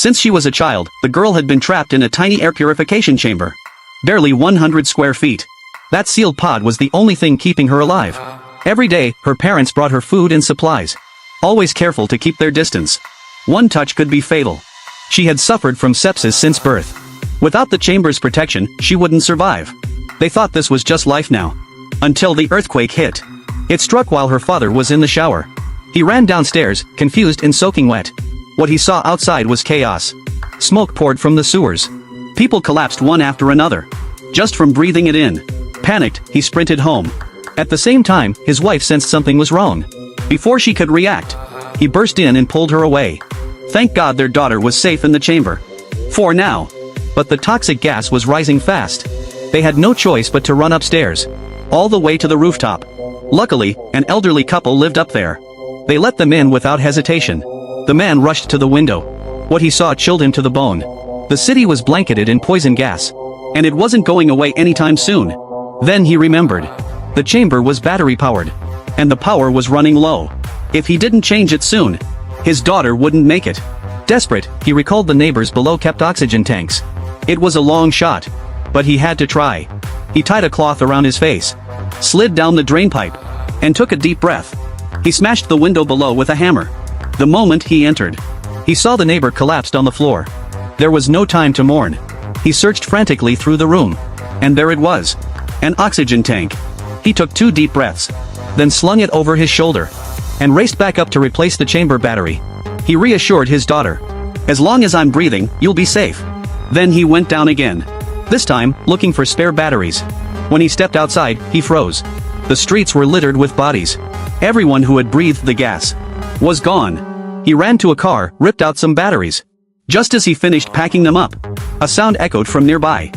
Since she was a child, the girl had been trapped in a tiny air purification chamber. Barely 100 square feet. That sealed pod was the only thing keeping her alive. Every day, her parents brought her food and supplies. Always careful to keep their distance. One touch could be fatal. She had suffered from sepsis since birth. Without the chamber's protection, she wouldn't survive. They thought this was just life now. Until the earthquake hit. It struck while her father was in the shower. He ran downstairs, confused and soaking wet. What he saw outside was chaos. Smoke poured from the sewers. People collapsed one after another. Just from breathing it in. Panicked, he sprinted home. At the same time, his wife sensed something was wrong. Before she could react, he burst in and pulled her away. Thank God their daughter was safe in the chamber. For now. But the toxic gas was rising fast. They had no choice but to run upstairs. All the way to the rooftop. Luckily, an elderly couple lived up there. They let them in without hesitation. The man rushed to the window. What he saw chilled him to the bone. The city was blanketed in poison gas. And it wasn't going away anytime soon. Then he remembered. The chamber was battery-powered. And the power was running low. If he didn't change it soon, his daughter wouldn't make it. Desperate, he recalled the neighbors below kept oxygen tanks. It was a long shot. But he had to try. He tied a cloth around his face. Slid down the drain pipe. And took a deep breath. He smashed the window below with a hammer. The moment he entered, he saw the neighbor collapsed on the floor. There was no time to mourn. He searched frantically through the room. And there it was. An oxygen tank. He took 2 deep breaths. Then slung it over his shoulder. And raced back up to replace the chamber battery. He reassured his daughter. As long as I'm breathing, you'll be safe. Then he went down again. This time, looking for spare batteries. When he stepped outside, he froze. The streets were littered with bodies. Everyone who had breathed the gas was gone. He ran to a car, ripped out some batteries. Just as he finished packing them up, a sound echoed from nearby.